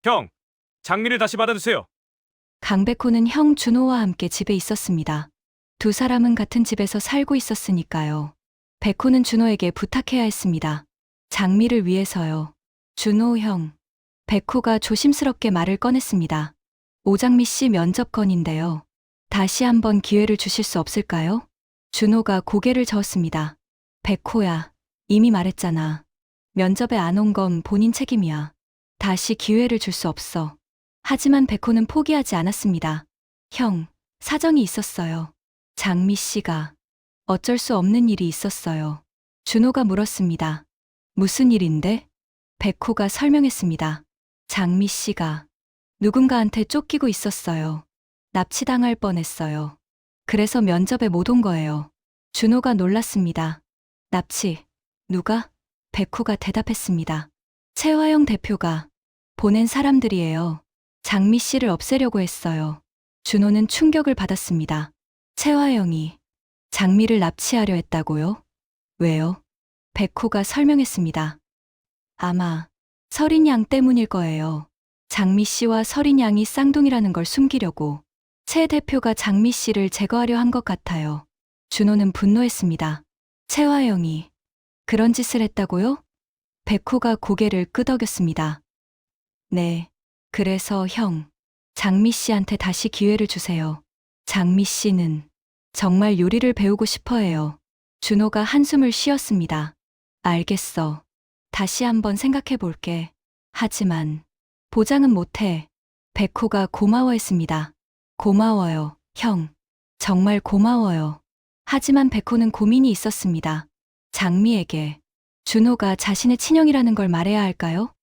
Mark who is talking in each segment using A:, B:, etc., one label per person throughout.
A: 형, 장미를 다시 받아주세요.
B: 강백호는 형 준호와 함께 집에 있었습니다. 두 사람은 같은 집에서 살고 있었으니까요. 백호는 준호에게 부탁해야 했습니다. 장미를 위해서요. 준호 형. 백호가 조심스럽게 말을 꺼냈습니다. 오장미 씨 면접 건인데요. 다시 한번 기회를 주실 수 없을까요? 준호가 고개를 저었습니다. 백호야, 이미 말했잖아. 면접에 안 온 건 본인 책임이야. 다시 기회를 줄 수 없어. 하지만 백호는 포기하지 않았습니다. 형, 사정이 있었어요. 장미 씨가 어쩔 수 없는 일이 있었어요. 준호가 물었습니다. 무슨 일인데? 백호가 설명했습니다. 장미 씨가 누군가한테 쫓기고 있었어요. 납치당할 뻔했어요. 그래서 면접에 못 온 거예요. 준호가 놀랐습니다. 납치, 누가? 백호가 대답했습니다. 최화영 대표가 보낸 사람들이에요. 장미 씨를 없애려고 했어요. 준호는 충격을 받았습니다. 최화영이 장미를 납치하려 했다고요? 왜요? 백호가 설명했습니다. 아마 서린 양 때문일 거예요. 장미 씨와 서린 양이 쌍둥이라는 걸 숨기려고 최 대표가 장미 씨를 제거하려 한 것 같아요. 준호는 분노했습니다. 최화영이 그런 짓을 했다고요? 백호가 고개를 끄덕였습니다. 네. 그래서 형, 장미 씨한테 다시 기회를 주세요. 장미 씨는 정말 요리를 배우고 싶어 해요. 준호가 한숨을 쉬었습니다. 알겠어. 다시 한번 생각해 볼게. 하지만 보장은 못해. 백호가 고마워했습니다. 고마워요, 형. 정말 고마워요. 하지만 백호는 고민이 있었습니다. 장미에게 준호가 자신의 친형이라는 걸 말해야 할까요?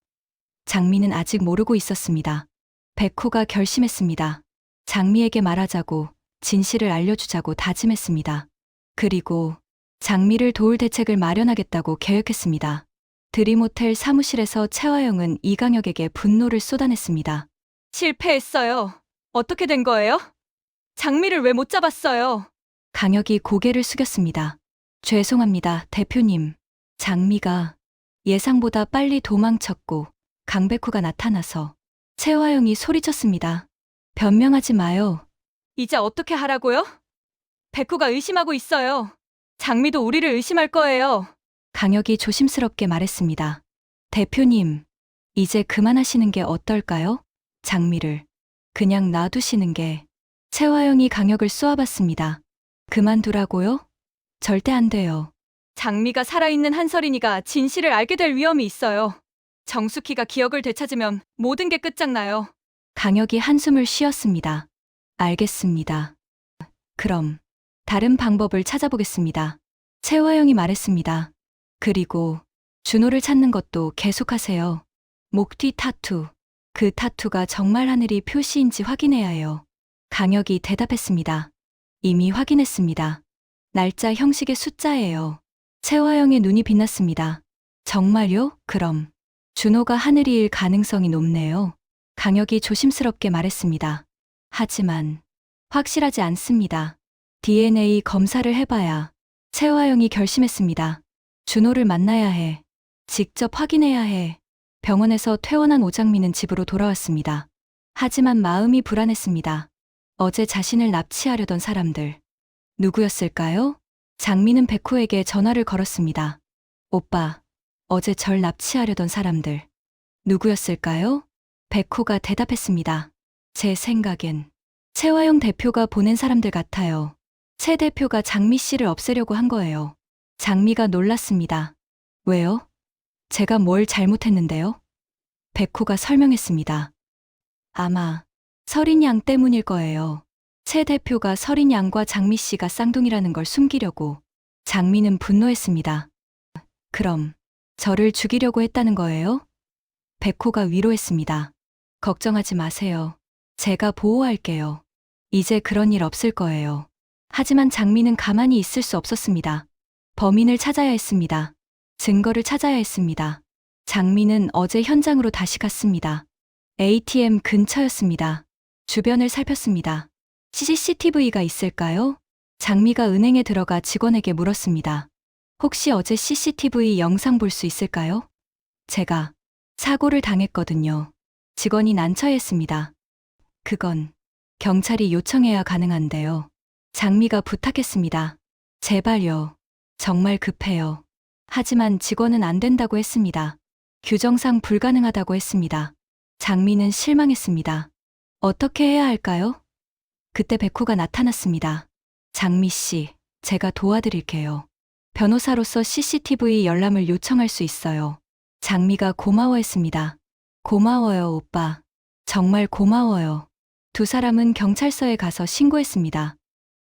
B: 장미는 아직 모르고 있었습니다. 백호가 결심했습니다. 장미에게 말하자고, 진실을 알려주자고 다짐했습니다. 그리고 장미를 도울 대책을 마련하겠다고 계획했습니다. 드림호텔 사무실에서 최화영은 이강혁에게 분노를 쏟아냈습니다. 실패했어요. 어떻게 된 거예요? 장미를 왜 못 잡았어요? 강혁이 고개를 숙였습니다. 죄송합니다, 대표님. 장미가 예상보다 빨리 도망쳤고 강백호가 나타나서 최화영이 소리쳤습니다. 변명하지 마요. 이제 어떻게 하라고요? 백호가 의심하고 있어요. 장미도 우리를 의심할 거예요. 강혁이 조심스럽게 말했습니다. 대표님, 이제 그만하시는 게 어떨까요? 장미를 그냥 놔두시는 게. 최화영이 강혁을 쏘아봤습니다. 그만두라고요? 절대 안 돼요. 장미가 살아있는 한서린이가 진실을 알게 될 위험이 있어요. 정숙희가 기억을 되찾으면 모든 게 끝장나요. 강혁이 한숨을 쉬었습니다. 알겠습니다. 그럼 다른 방법을 찾아보겠습니다. 최화영이 말했습니다. 그리고 준호를 찾는 것도 계속하세요. 목 뒤 타투. 그 타투가 정말 하늘이 표시인지 확인해야 해요. 강혁이 대답했습니다. 이미 확인했습니다. 날짜 형식의 숫자예요. 최화영의 눈이 빛났습니다. 정말요? 그럼 준호가 하늘이일 가능성이 높네요. 강혁이 조심스럽게 말했습니다. 하지만 확실하지 않습니다. DNA 검사를 해봐야. 최화영이 결심했습니다. 준호를 만나야 해. 직접 확인해야 해. 병원에서 퇴원한 오장미는 집으로 돌아왔습니다. 하지만 마음이 불안했습니다. 어제 자신을 납치하려던 사람들. 누구였을까요? 장미는 백호에게 전화를 걸었습니다. 오빠, 어제 절 납치하려던 사람들. 누구였을까요? 백호가 대답했습니다. 제 생각엔 최화영 대표가 보낸 사람들 같아요. 최 대표가 장미 씨를 없애려고 한 거예요. 장미가 놀랐습니다. 왜요? 제가 뭘 잘못했는데요? 백호가 설명했습니다. 아마 서린 양 때문일 거예요. 최 대표가 서린 양과 장미 씨가 쌍둥이라는 걸 숨기려고. 장미는 분노했습니다. 그럼 저를 죽이려고 했다는 거예요? 백호가 위로했습니다. 걱정하지 마세요. 제가 보호할게요. 이제 그런 일 없을 거예요. 하지만 장미는 가만히 있을 수 없었습니다. 범인을 찾아야 했습니다. 증거를 찾아야 했습니다. 장미는 어제 현장으로 다시 갔습니다. ATM 근처였습니다. 주변을 살폈습니다. CCTV가 있을까요? 장미가 은행에 들어가 직원에게 물었습니다. 혹시 어제 CCTV 영상 볼 수 있을까요? 제가 사고를 당했거든요. 직원이 난처했습니다. 그건 경찰이 요청해야 가능한데요. 장미가 부탁했습니다. 제발요. 정말 급해요. 하지만 직원은 안 된다고 했습니다. 규정상 불가능하다고 했습니다. 장미는 실망했습니다. 어떻게 해야 할까요? 그때 백호가 나타났습니다. 장미 씨, 제가 도와드릴게요. 변호사로서 CCTV 열람을 요청할 수 있어요. 장미가 고마워했습니다. 고마워요, 오빠. 정말 고마워요. 두 사람은 경찰서에 가서 신고했습니다.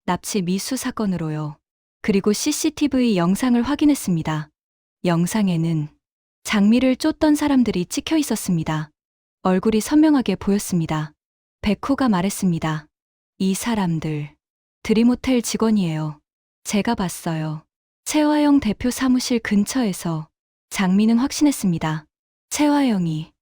B: 납치 미수 사건으로요. 그리고 CCTV 영상을 확인했습니다. 영상에는 장미를 쫓던 사람들이 찍혀 있었습니다. 얼굴이 선명하게 보였습니다. 백호가 말했습니다. 이 사람들, 드림호텔 직원이에요. 제가 봤어요. 최화영 대표 사무실 근처에서. 장미는 확신했습니다. 최화영이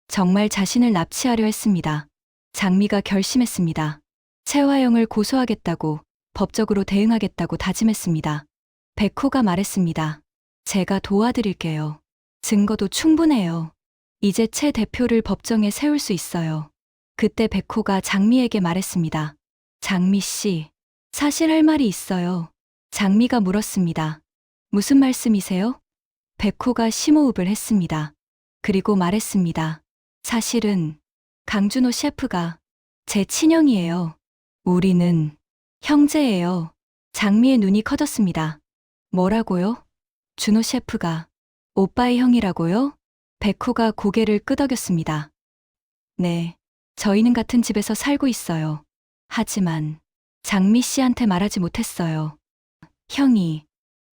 B: 정말 자신을 납치하려 했습니다. 장미가 결심했습니다. 최화영을 고소하겠다고, 법적으로 대응하겠다고 다짐했습니다. 백호가 말했습니다. 제가 도와드릴게요. 증거도 충분해요. 이제 최 대표를 법정에 세울 수 있어요. 그때 백호가 장미에게 말했습니다. 장미 씨, 사실 할 말이 있어요. 장미가 물었습니다. 무슨 말씀이세요? 백호가 심호흡을 했습니다. 그리고 말했습니다. 사실은 강준호 셰프가 제 친형이에요. 우리는 형제예요. 장미의 눈이 커졌습니다. 뭐라고요? 준호 셰프가 오빠의 형이라고요? 백호가 고개를 끄덕였습니다. 네, 저희는 같은 집에서 살고 있어요. 하지만 장미 씨한테 말하지 못했어요. 형이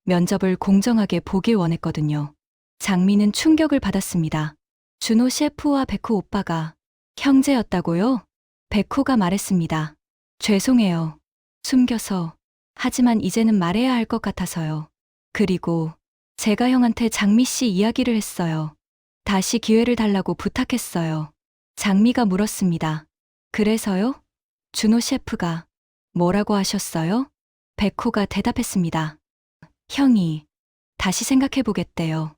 B: 면접을 공정하게 보길 원했거든요. 장미는 충격을 받았습니다. 준호 셰프와 백호 오빠가 형제였다고요? 백호가 말했습니다. 죄송해요. 숨겨서. 하지만 이제는 말해야 할 것 같아서요. 그리고 제가 형한테 장미 씨 이야기를 했어요. 다시 기회를 달라고 부탁했어요. 장미가 물었습니다. 그래서요? 준호 셰프가 뭐라고 하셨어요? 백호가 대답했습니다. 형이 다시 생각해보겠대요.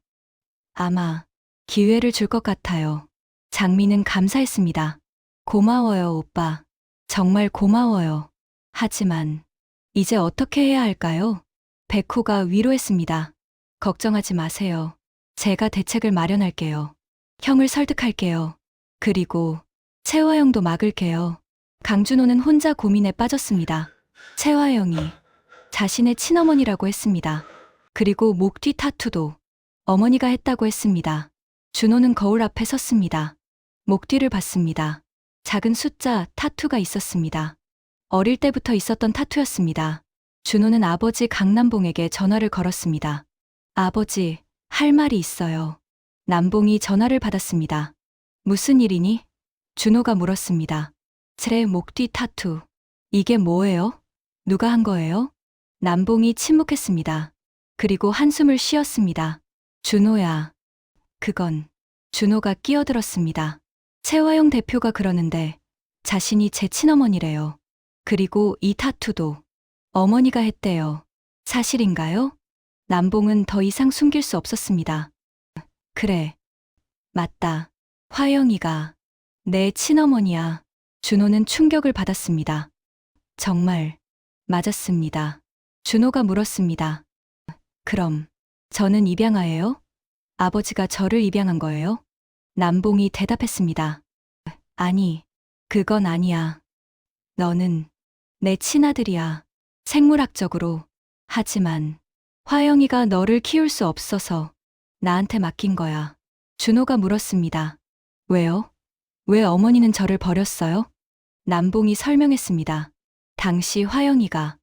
B: 아마 기회를 줄 것 같아요. 장미는 감사했습니다. 고마워요, 오빠. 정말 고마워요. 하지만 이제 어떻게 해야 할까요? 백호가 위로했습니다. 걱정하지 마세요. 제가 대책을 마련할게요. 형을 설득할게요. 그리고 채화영도 막을게요. 강준호는 혼자 고민에 빠졌습니다. 채화영이 자신의 친어머니라고 했습니다. 그리고 목 뒤 타투도 어머니가 했다고 했습니다. 준호는 거울 앞에 섰습니다. 목 뒤를 봤습니다. 작은 숫자 타투가 있었습니다. 어릴 때부터 있었던 타투였습니다. 준호는 아버지 강남봉에게 전화를 걸었습니다. 아버지, 할 말이 있어요. 남봉이 전화를 받았습니다. 무슨 일이니? 준호가 물었습니다. 제 목 뒤 타투. 이게 뭐예요? 누가 한 거예요? 남봉이 침묵했습니다. 그리고 한숨을 쉬었습니다. 준호야. 그건. 준호가 끼어들었습니다. 최화영 대표가 그러는데 자신이 제 친어머니래요. 그리고 이 타투도 어머니가 했대요. 사실인가요? 남봉은 더 이상 숨길 수 없었습니다. 그래. 맞다. 화영이가 내 친어머니야. 준호는 충격을 받았습니다. 정말 맞았습니다. 준호가 물었습니다. 그럼 저는 입양아예요? 아버지가 저를 입양한 거예요? 남봉이 대답했습니다. 아니, 그건 아니야. 너는 내 친아들이야. 생물학적으로. 하지만 화영이가 너를 키울 수 없어서 나한테 맡긴 거야. 준호가 물었습니다. 왜요? 왜 어머니는 저를 버렸어요? 남봉이 설명했습니다. 당시 화영이가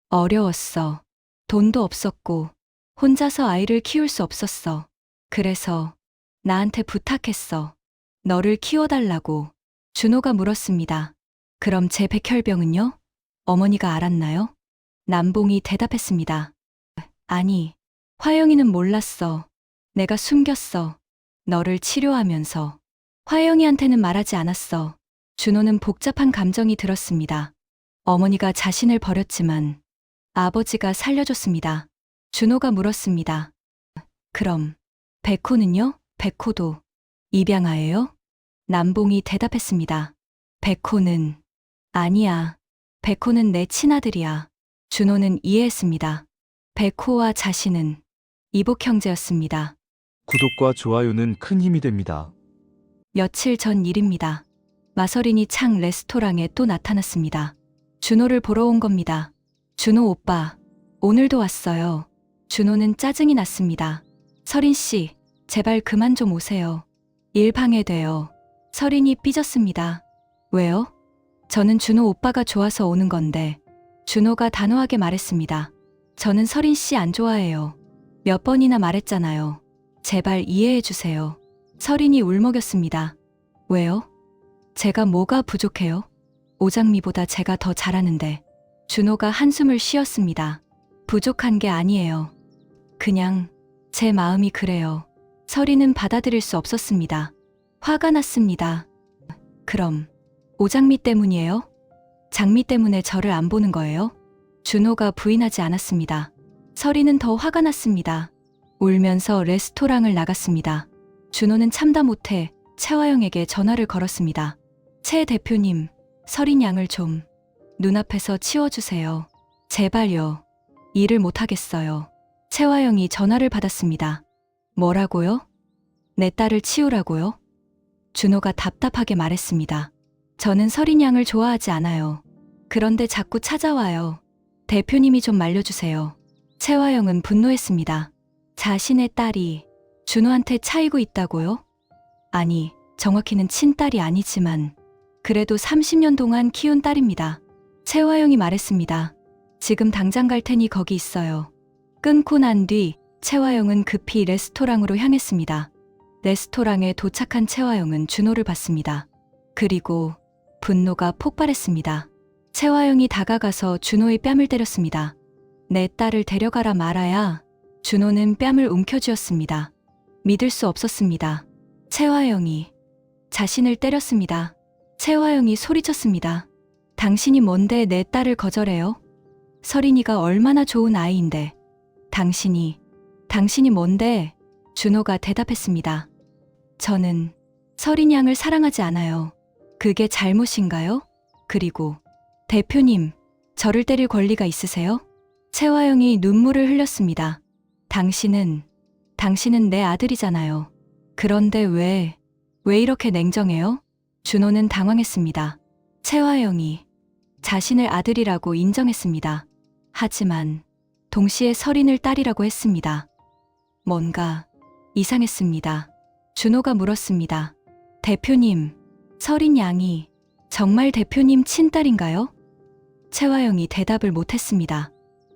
B: 어려웠어. 돈도 없었고 혼자서 아이를 키울 수 없었어. 그래서 나한테 부탁했어. 너를 키워달라고. 준호가 물었습니다. 그럼 제 백혈병은요? 어머니가 알았나요? 남봉이 대답했습니다. 아니, 화영이는 몰랐어. 내가 숨겼어. 너를 치료하면서. 화영이한테는 말하지 않았어. 준호는 복잡한 감정이 들었습니다. 어머니가 자신을 버렸지만 아버지가 살려줬습니다. 준호가 물었습니다. 그럼 백호는요? 백호도 입양아예요? 남봉이 대답했습니다. 백호는 아니야. 백호는 내 친아들이야. 준호는 이해했습니다. 백호와 자신은 이복 형제였습니다.
C: 구독과 좋아요는 큰 힘이 됩니다.
B: 며칠 전 일입니다. 마서린이 창 레스토랑에 또 나타났습니다. 준호를 보러 온 겁니다. 준호 오빠, 오늘도 왔어요. 준호는 짜증이 났습니다. 서린 씨, 제발 그만 좀 오세요. 일 방해돼요. 서린이 삐졌습니다. 왜요? 저는 준호 오빠가 좋아서 오는 건데. 준호가 단호하게 말했습니다. 저는 서린 씨 안 좋아해요. 몇 번이나 말했잖아요. 제발 이해해 주세요. 서린이 울먹였습니다. 왜요? 제가 뭐가 부족해요? 오장미보다 제가 더 잘하는데. 준호가 한숨을 쉬었습니다. 부족한 게 아니에요. 그냥 제 마음이 그래요. 서린은 받아들일 수 없었습니다. 화가 났습니다. 그럼 오장미 때문이에요? 장미 때문에 저를 안 보는 거예요? 준호가 부인하지 않았습니다. 서린은 더 화가 났습니다. 울면서 레스토랑을 나갔습니다. 준호는 참다 못해 최화영에게 전화를 걸었습니다. 최 대표님, 서린 양을 좀 눈앞에서 치워주세요. 제발요. 일을 못하겠어요. 최화영이 전화를 받았습니다. 뭐라고요? 내 딸을 치우라고요? 준호가 답답하게 말했습니다. 저는 서린 양을 좋아하지 않아요. 그런데 자꾸 찾아와요. 대표님이 좀 말려주세요. 최화영은 분노했습니다. 자신의 딸이 준호한테 차이고 있다고요? 아니, 정확히는 친딸이 아니지만 그래도 30년 동안 키운 딸입니다. 최화영이 말했습니다. 지금 당장 갈 테니 거기 있어요. 끊고 난 뒤 최화영은 급히 레스토랑으로 향했습니다. 레스토랑에 도착한 최화영은 준호를 봤습니다. 그리고 분노가 폭발했습니다. 최화영이 다가가서 준호의 뺨을 때렸습니다. 내 딸을 데려가라 말아야. 준호는 뺨을 움켜쥐었습니다. 믿을 수 없었습니다. 최화영이 자신을 때렸습니다. 최화영이 소리쳤습니다. 당신이 뭔데 내 딸을 거절해요? 서린이가 얼마나 좋은 아이인데. 당신이 뭔데? 준호가 대답했습니다. 저는 서린 양을 사랑하지 않아요. 그게 잘못인가요? 그리고 대표님, 저를 때릴 권리가 있으세요? 최화영이 눈물을 흘렸습니다. 당신은 내 아들이잖아요. 그런데 왜 이렇게 냉정해요? 준호는 당황했습니다. 최화영이 자신을 아들이라고 인정했습니다. 하지만 동시에 서린을 딸이라고 했습니다. 뭔가 이상했습니다. 준호가 물었습니다. 대표님, 서린 양이 정말 대표님 친딸인가요? 최화영이 대답을 못했습니다.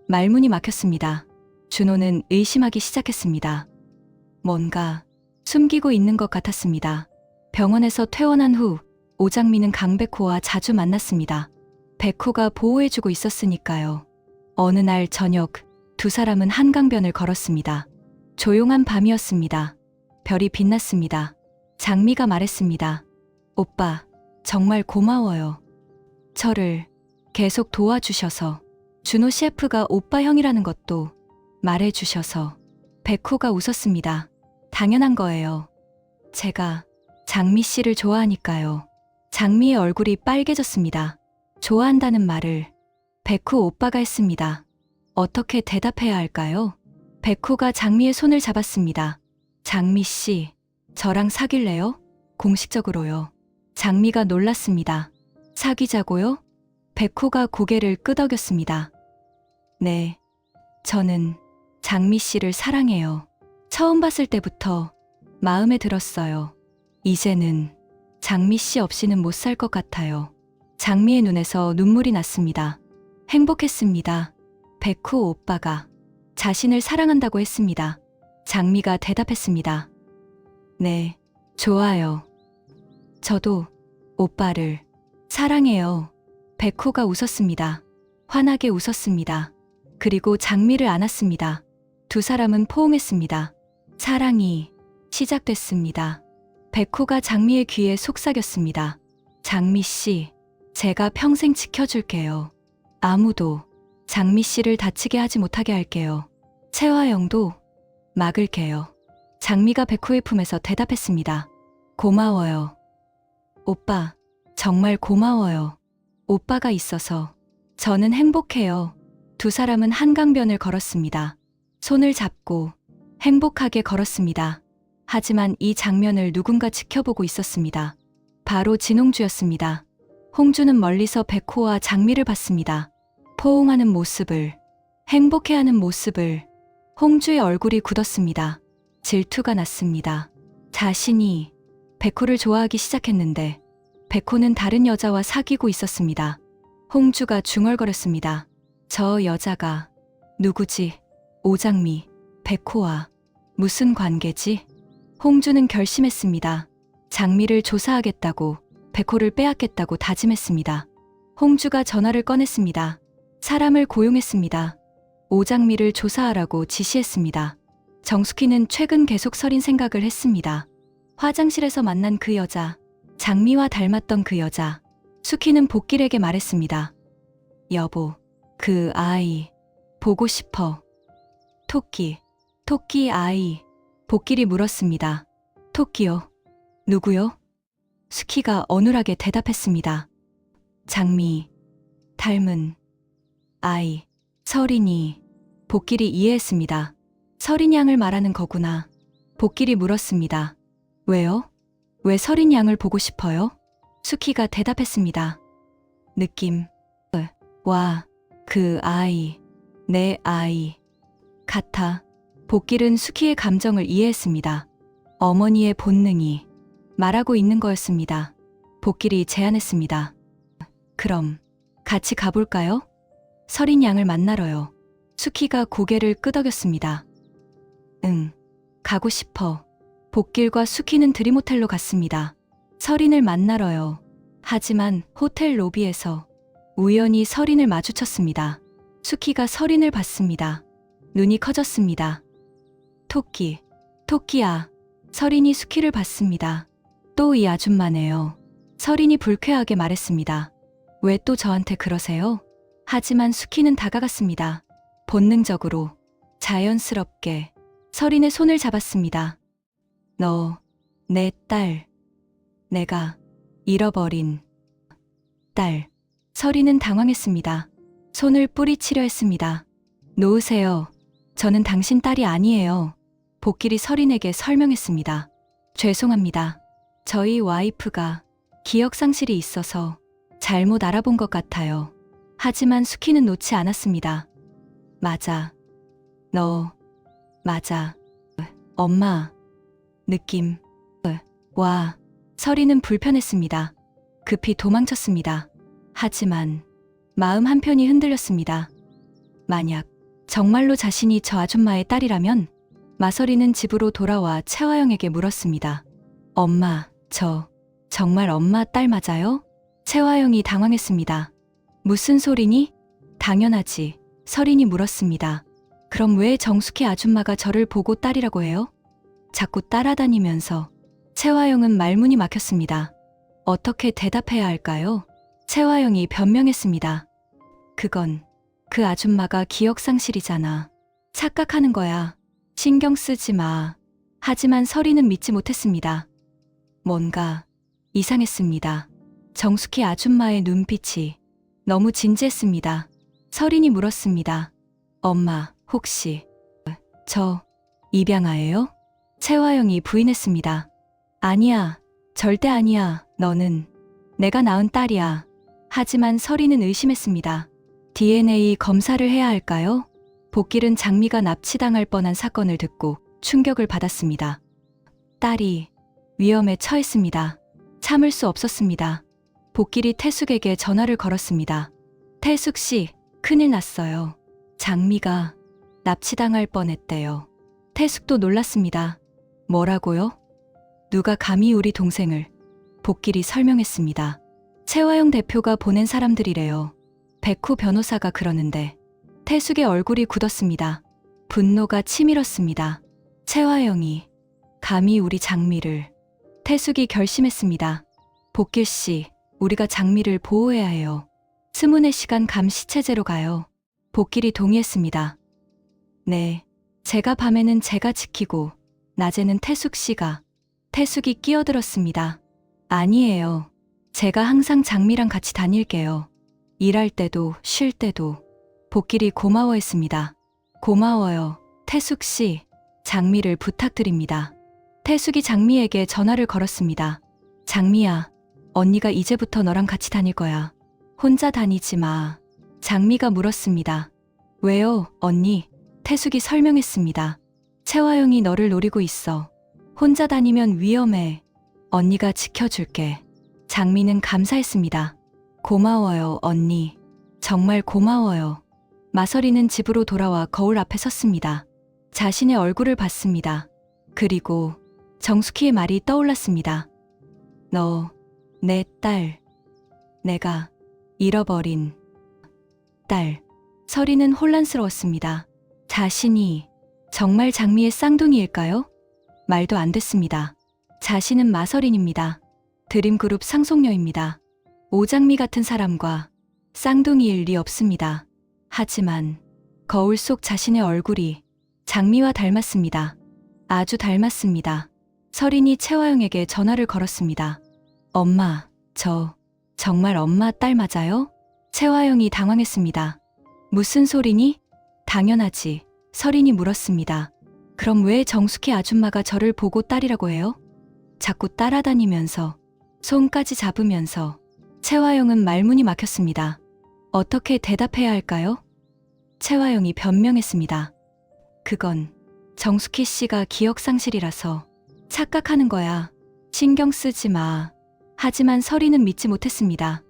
B: 말문이 막혔습니다. 준호는 의심하기 시작했습니다. 뭔가 숨기고 있는 것 같았습니다. 병원에서 퇴원한 후 오장미는 강백호와 자주 만났습니다. 백호가 보호해주고 있었으니까요. 어느 날 저녁 두 사람은 한강변을 걸었습니다. 조용한 밤이었습니다. 별이 빛났습니다. 장미가 말했습니다. 오빠, 정말 고마워요. 저를 계속 도와주셔서. 준호 셰프가 오빠 형이라는 것도 말해주셔서. 백호가 웃었습니다. 당연한 거예요. 제가 장미 씨를 좋아하니까요. 장미의 얼굴이 빨개졌습니다. 좋아한다는 말을 백호 오빠가 했습니다. 어떻게 대답해야 할까요? 백호가 장미의 손을 잡았습니다. 장미 씨, 저랑 사귈래요? 공식적으로요. 장미가 놀랐습니다. 사귀자고요? 백호가 고개를 끄덕였습니다. 네, 저는 장미 씨를 사랑해요. 처음 봤을 때부터 마음에 들었어요. 이제는 장미 씨 없이는 못 살 것 같아요. 장미의 눈에서 눈물이 났습니다. 행복했습니다. 백호 오빠가 자신을 사랑한다고 했습니다. 장미가 대답했습니다. 네, 좋아요. 저도 오빠를 사랑해요. 백호가 웃었습니다. 환하게 웃었습니다. 그리고 장미를 안았습니다. 두 사람은 포옹했습니다. 사랑이 시작됐습니다. 백호가 장미의 귀에 속삭였습니다. 장미 씨, 제가 평생 지켜줄게요. 아무도 장미 씨를 다치게 하지 못하게 할게요. 최화영도 막을게요. 장미가 백호의 품에서 대답했습니다. 고마워요. 오빠, 정말 고마워요. 오빠가 있어서 저는 행복해요. 두 사람은 한강변을 걸었습니다. 손을 잡고 행복하게 걸었습니다. 하지만 이 장면을 누군가 지켜보고 있었습니다. 바로 진홍주였습니다. 홍주는 멀리서 백호와 장미를 봤습니다. 포옹하는 모습을, 행복해하는 모습을. 홍주의 얼굴이 굳었습니다. 질투가 났습니다. 자신이 백호를 좋아하기 시작했는데 백호는 다른 여자와 사귀고 있었습니다. 홍주가 중얼거렸습니다. 저 여자가 누구지? 오장미, 백호와 무슨 관계지? 홍주는 결심했습니다. 장미를 조사하겠다고, 백호를 빼앗겠다고 다짐했습니다. 홍주가 전화를 꺼냈습니다. 사람을 고용했습니다. 오장미를 조사하라고 지시했습니다. 정숙희는 최근 계속 서린 생각을 했습니다. 화장실에서 만난 그 여자, 장미와 닮았던 그 여자. 숙희는 복길에게 말했습니다. 여보, 그 아이 보고 싶어. 토끼 아이. 복길이 물었습니다. 토끼요? 누구요? 숙희가 어눌하게 대답했습니다. 장미, 닮은 아이, 서린이. 복길이 이해했습니다. 서린 양을 말하는 거구나. 복길이 물었습니다. 왜요? 왜 서린 양을 보고 싶어요? 숙희가 대답했습니다. 느낌. 와, 그 아이, 내 아이. 같아. 복길은 숙희의 감정을 이해했습니다. 어머니의 본능이 말하고 있는 거였습니다. 복길이 제안했습니다. 그럼 같이 가볼까요? 서린 양을 만나러요. 숙희가 고개를 끄덕였습니다. 응, 가고 싶어. 복길과 숙희는 드림호텔로 갔습니다. 서린을 만나러요. 하지만 호텔 로비에서 우연히 서린을 마주쳤습니다. 숙희가 서린을 봤습니다. 눈이 커졌습니다. 토끼야. 서린이 숙희를 봤습니다. 또 이 아줌마네요. 서린이 불쾌하게 말했습니다. 왜 또 저한테 그러세요? 하지만 숙희는 다가갔습니다. 본능적으로, 자연스럽게 서린의 손을 잡았습니다. 너, 내 딸. 내가 잃어버린 딸. 서린은 당황했습니다. 손을 뿌리치려 했습니다. 놓으세요. 저는 당신 딸이 아니에요. 복길이 서린에게 설명했습니다. 죄송합니다. 저희 와이프가 기억상실이 있어서 잘못 알아본 것 같아요. 하지만 숙희는 놓지 않았습니다. 맞아. 너, 맞아. 엄마. 느낌. 와. 서린은 불편했습니다. 급히 도망쳤습니다. 하지만 마음 한편이 흔들렸습니다. 만약 정말로 자신이 저 아줌마의 딸이라면 마서리는 집으로 돌아와 채화영에게 물었습니다. 엄마, 저 정말 엄마 딸 맞아요? 채화영이 당황했습니다. 무슨 소리니? 당연하지. 서린이 물었습니다. 그럼 왜 정숙희 아줌마가 저를 보고 딸이라고 해요? 자꾸 따라다니면서. 채화영은 말문이 막혔습니다. 어떻게 대답해야 할까요? 채화영이 변명했습니다. 그건 그 아줌마가 기억상실이잖아. 착각하는 거야. 신경 쓰지 마. 하지만 서린은 믿지 못했습니다. 뭔가 이상했습니다. 정숙희 아줌마의 눈빛이 너무 진지했습니다. 서린이 물었습니다. 엄마, 혹시 저 입양아예요? 채화영이 부인했습니다. 아니야, 절대 아니야. 너는 내가 낳은 딸이야. 하지만 서린은 의심했습니다. DNA 검사를 해야 할까요? 복길은 장미가 납치당할 뻔한 사건을 듣고 충격을 받았습니다. 딸이 위험에 처했습니다. 참을 수 없었습니다. 복길이 태숙에게 전화를 걸었습니다. 태숙 씨, 큰일 났어요. 장미가 납치당할 뻔했대요. 태숙도 놀랐습니다. 뭐라고요? 누가 감히 우리 동생을? 복길이 설명했습니다. 채화영 대표가 보낸 사람들이래요. 백호 변호사가 그러는데. 태숙의 얼굴이 굳었습니다. 분노가 치밀었습니다. 채화영이 감히 우리 장미를. 태숙이 결심했습니다. 복길 씨, 우리가 장미를 보호해야 해요. 24시간 감시체제로 가요. 복길이 동의했습니다. 네, 제가 밤에는 제가 지키고 낮에는 태숙 씨가. 태숙이 끼어들었습니다. 아니에요. 제가 항상 장미랑 같이 다닐게요. 일할 때도 쉴 때도 복길이 고마워했습니다. 고마워요. 태숙 씨, 장미를 부탁드립니다. 태숙이 장미에게 전화를 걸었습니다. 장미야, 언니가 이제부터 너랑 같이 다닐 거야. 혼자 다니지 마. 장미가 물었습니다. 왜요, 언니? 태숙이 설명했습니다. 채화영이 너를 노리고 있어. 혼자 다니면 위험해. 언니가 지켜줄게. 장미는 감사했습니다. 고마워요, 언니. 정말 고마워요. 마서리는 집으로 돌아와 거울 앞에 섰습니다. 자신의 얼굴을 봤습니다. 그리고 정숙희의 말이 떠올랐습니다. 너, 내 딸, 내가 잃어버린 딸. 서리는 혼란스러웠습니다. 자신이 정말 장미의 쌍둥이일까요? 말도 안 됐습니다. 자신은 마서린입니다. 드림그룹 상속녀입니다. 오장미 같은 사람과 쌍둥이일 리 없습니다. 하지만 거울 속 자신의 얼굴이 장미와 닮았습니다. 아주 닮았습니다. 서린이 채화영에게 전화를 걸었습니다. 엄마, 저 정말 엄마 딸 맞아요? 채화영이 당황했습니다. 무슨 소리니? 당연하지. 서린이 물었습니다. 그럼 왜 정숙희 아줌마가 저를 보고 딸이라고 해요? 자꾸 따라다니면서 손까지 잡으면서. 채화영은 말문이 막혔습니다. 어떻게 대답해야 할까요? 채화영이 변명했습니다. 그건 정숙희 씨가 기억상실이라서 착각하는 거야. 신경 쓰지 마. 하지만 서리는 믿지 못했습니다.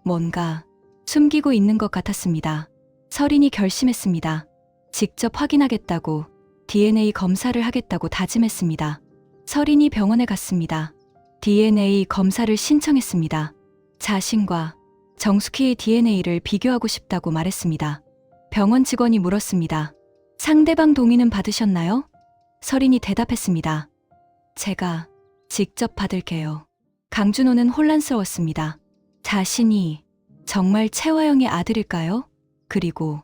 B: 뭔가 숨기고 있는 것 같았습니다. 서린이 결심했습니다. 직접 확인하겠다고, DNA 검사를 하겠다고 다짐했습니다. 서린이 병원에 갔습니다. DNA 검사를 신청했습니다. 자신과 정숙희의 DNA를 비교하고 싶다고 말했습니다. 병원 직원이 물었습니다. 상대방 동의는 받으셨나요? 서린이 대답했습니다. 제가 직접 받을게요. 강준호는 혼란스러웠습니다. 자신이 정말 채화영의 아들일까요? 그리고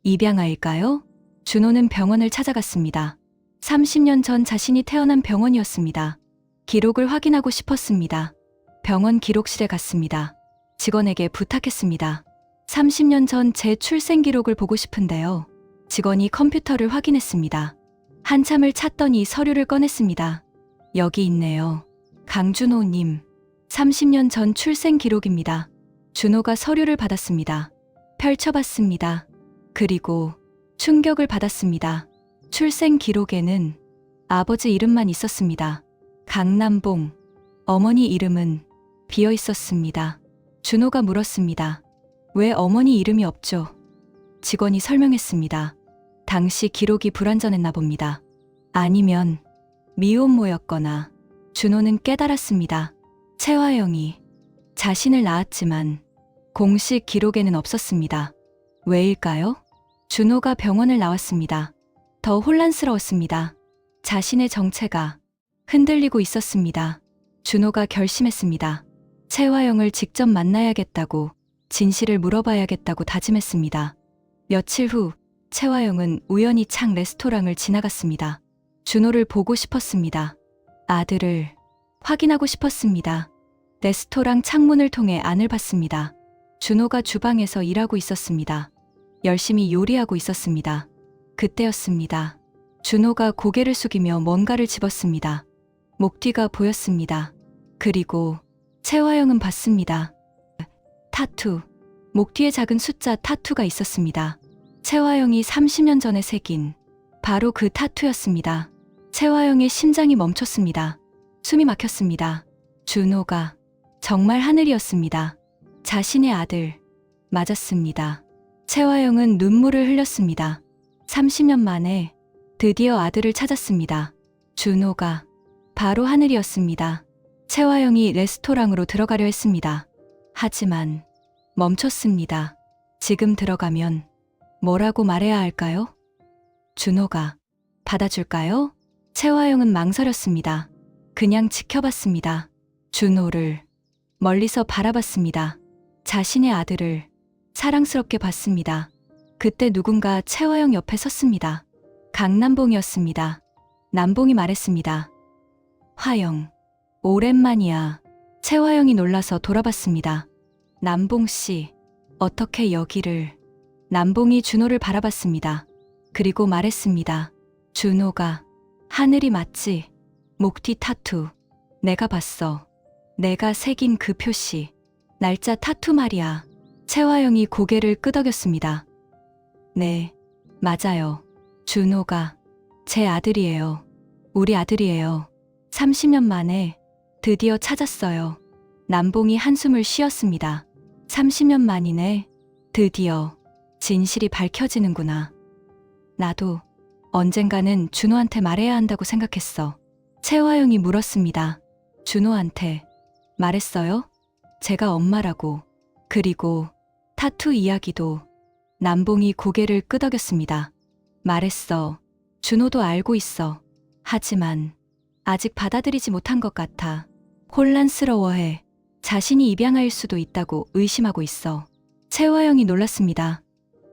B: 입양아일까요? 준호는 병원을 찾아갔습니다. 30년 전 자신이 태어난 병원이었습니다. 기록을 확인하고 싶었습니다. 병원 기록실에 갔습니다. 직원에게 부탁했습니다. 30년 전 제 출생 기록을 보고 싶은데요. 직원이 컴퓨터를 확인했습니다. 한참을 찾더니 서류를 꺼냈습니다. 여기 있네요. 강준호님, 30년 전 출생 기록입니다. 준호가 서류를 받았습니다. 펼쳐봤습니다. 그리고 충격을 받았습니다. 출생 기록에는 아버지 이름만 있었습니다. 강남봉. 어머니 이름은 비어 있었습니다. 준호가 물었습니다. 왜 어머니 이름이 없죠? 직원이 설명했습니다. 당시 기록이 불완전했나 봅니다. 아니면 미혼모였거나. 준호는 깨달았습니다. 채화영이 자신을 낳았지만 공식 기록에는 없었습니다. 왜일까요? 준호가 병원을 나왔습니다. 더 혼란스러웠습니다. 자신의 정체가 흔들리고 있었습니다. 준호가 결심했습니다. 채화영을 직접 만나야겠다고, 진실을 물어봐야겠다고 다짐했습니다. 며칠 후 채화영은 우연히 창 레스토랑을 지나갔습니다. 준호를 보고 싶었습니다. 아들을 확인하고 싶었습니다. 레스토랑 창문을 통해 안을 봤습니다. 준호가 주방에서 일하고 있었습니다. 열심히 요리하고 있었습니다. 그때였습니다. 준호가 고개를 숙이며 뭔가를 집었습니다. 목뒤가 보였습니다. 그리고 채화영은 봤습니다. 타투. 목뒤에 작은 숫자 타투가 있었습니다. 채화영이 30년 전에 새긴 바로 그 타투였습니다. 채화영의 심장이 멈췄습니다. 숨이 막혔습니다. 준호가 정말 하늘이었습니다. 자신의 아들 맞았습니다. 채화영은 눈물을 흘렸습니다. 30년 만에 드디어 아들을 찾았습니다. 준호가 바로 하늘이었습니다. 채화영이 레스토랑으로 들어가려 했습니다. 하지만 멈췄습니다. 지금 들어가면 뭐라고 말해야 할까요? 준호가 받아줄까요? 채화영은 망설였습니다. 그냥 지켜봤습니다. 준호를 멀리서 바라봤습니다. 자신의 아들을 사랑스럽게 봤습니다. 그때 누군가 채화영 옆에 섰습니다. 강남봉이었습니다. 남봉이 말했습니다. 화영, 오랜만이야. 채화영이 놀라서 돌아봤습니다. 남봉 씨, 어떻게 여기를? 남봉이 준호를 바라봤습니다. 그리고 말했습니다. 준호가 하늘이 맞지? 목뒤 타투. 내가 봤어. 내가 새긴 그 표시. 날짜 타투 말이야. 채화영이 고개를 끄덕였습니다. 네, 맞아요. 준호가 제 아들이에요. 우리 아들이에요. 30년 만에 드디어 찾았어요. 남봉이 한숨을 쉬었습니다. 30년 만이네. 드디어 진실이 밝혀지는구나. 나도 언젠가는 준호한테 말해야 한다고 생각했어. 채화영이 물었습니다. 준호한테 말했어요? 제가 엄마라고. 그리고 타투 이야기도. 남봉이 고개를 끄덕였습니다. 말했어. 준호도 알고 있어. 하지만 아직 받아들이지 못한 것 같아. 혼란스러워해. 자신이 입양아일 수도 있다고 의심하고 있어. 채화영이 놀랐습니다.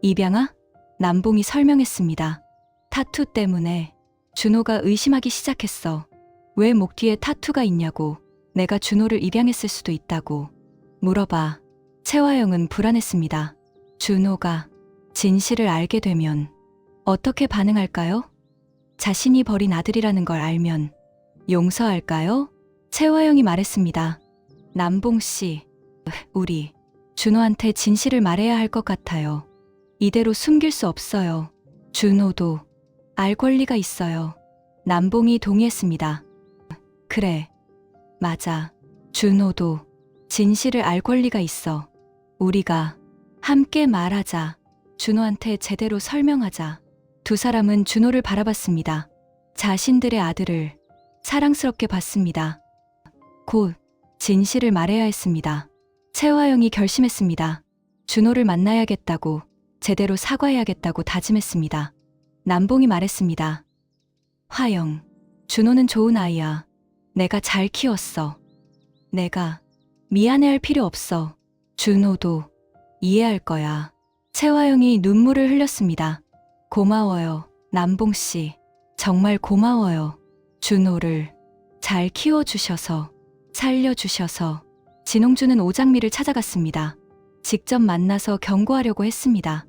B: 입양아? 남봉이 설명했습니다. 타투 때문에 준호가 의심하기 시작했어. 왜 목 뒤에 타투가 있냐고. 내가 준호를 입양했을 수도 있다고 물어봐. 채화영은 불안했습니다. 준호가 진실을 알게 되면 어떻게 반응할까요? 자신이 버린 아들이라는 걸 알면 용서할까요? 채화영이 말했습니다. 남봉 씨, 우리 준호한테 진실을 말해야 할 것 같아요. 이대로 숨길 수 없어요. 준호도 알 권리가 있어요. 남봉이 동의했습니다. 그래, 맞아. 준호도 진실을 알 권리가 있어. 우리가 함께 말하자. 준호한테 제대로 설명하자. 두 사람은 준호를 바라봤습니다. 자신들의 아들을 사랑스럽게 봤습니다. 곧 진실을 말해야 했습니다. 채화영이 결심했습니다. 준호를 만나야겠다고, 제대로 사과해야겠다고 다짐했습니다. 남봉이 말했습니다. 화영, 준호는 좋은 아이야. 내가 잘 키웠어. 내가 미안해할 필요 없어. 준호도 이해할 거야. 채화영이 눈물을 흘렸습니다. 고마워요, 남봉 씨. 정말 고마워요. 준호를 잘 키워주셔서, 살려주셔서. 진홍주는 오장미를 찾아갔습니다. 직접 만나서 경고하려고 했습니다.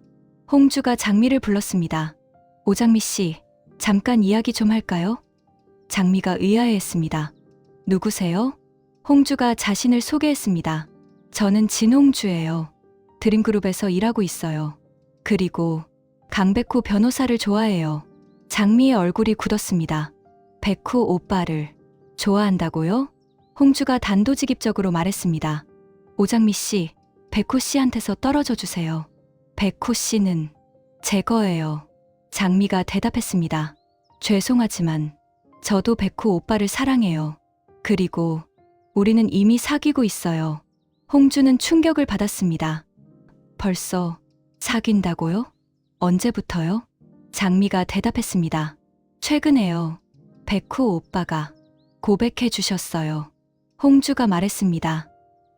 B: 홍주가 장미를 불렀습니다. 오장미 씨, 잠깐 이야기 좀 할까요? 장미가 의아해했습니다. 누구세요? 홍주가 자신을 소개했습니다. 저는 진홍주예요. 드림그룹에서 일하고 있어요. 그리고 강백호 변호사를 좋아해요. 장미의 얼굴이 굳었습니다. 백호 오빠를 좋아한다고요? 홍주가 단도직입적으로 말했습니다. 오장미 씨, 백호 씨한테서 떨어져 주세요. 백호 씨는 제 거예요. 장미가 대답했습니다. 죄송하지만 저도 백호 오빠를 사랑해요. 그리고 우리는 이미 사귀고 있어요. 홍주는 충격을 받았습니다. 벌써 사귄다고요? 언제부터요? 장미가 대답했습니다. 최근에요. 백호 오빠가 고백해 주셨어요. 홍주가 말했습니다.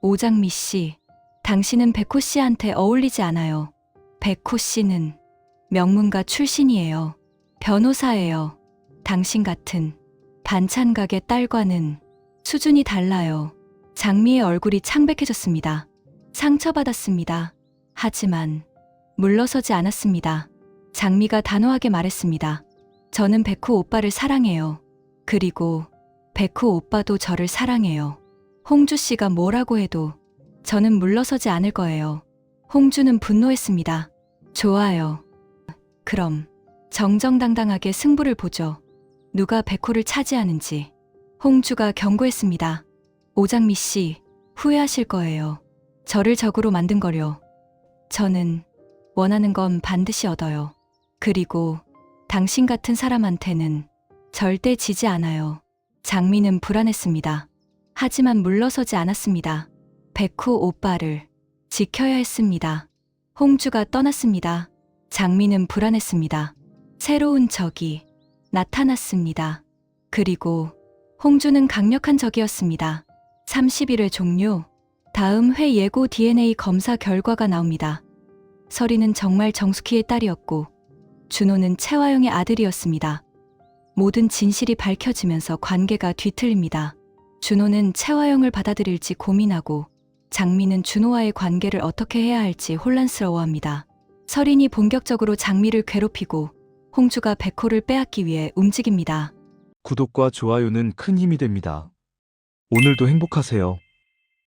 B: 오장미 씨, 당신은 백호 씨한테 어울리지 않아요. 백호 씨는 명문가 출신이에요. 변호사예요. 당신 같은 반찬 가게 딸과는 수준이 달라요. 장미의 얼굴이 창백해졌습니다. 상처받았습니다. 하지만 물러서지 않았습니다. 장미가 단호하게 말했습니다. 저는 백호 오빠를 사랑해요. 그리고 백호 오빠도 저를 사랑해요. 홍주 씨가 뭐라고 해도 저는 물러서지 않을 거예요. 홍주는 분노했습니다. 좋아요. 그럼 정정당당하게 승부를 보죠. 누가 백호를 차지하는지. 홍주가 경고했습니다. 오장미 씨, 후회하실 거예요. 저를 적으로 만든 거려. 저는 원하는 건 반드시 얻어요. 그리고 당신 같은 사람한테는 절대 지지 않아요. 장미는 불안했습니다. 하지만 물러서지 않았습니다. 백호 오빠를 지켜야 했습니다. 홍주가 떠났습니다. 장미는 불안했습니다. 새로운 적이 나타났습니다. 그리고 홍주는 강력한 적이었습니다. 31회 종료. 다음 회 예고 DNA 검사 결과가 나옵니다. 설이는 정말 정숙희의 딸이었고 준호는 채화영의 아들이었습니다. 모든 진실이 밝혀지면서 관계가 뒤틀립니다. 준호는 채화영을 받아들일지 고민하고 장미는 준호와의 관계를 어떻게 해야 할지 혼란스러워합니다. 설인이 본격적으로 장미를 괴롭히고 홍주가 백호를 빼앗기 위해 움직입니다.
C: 구독과 좋아요는 큰 힘이 됩니다. 오늘도 행복하세요.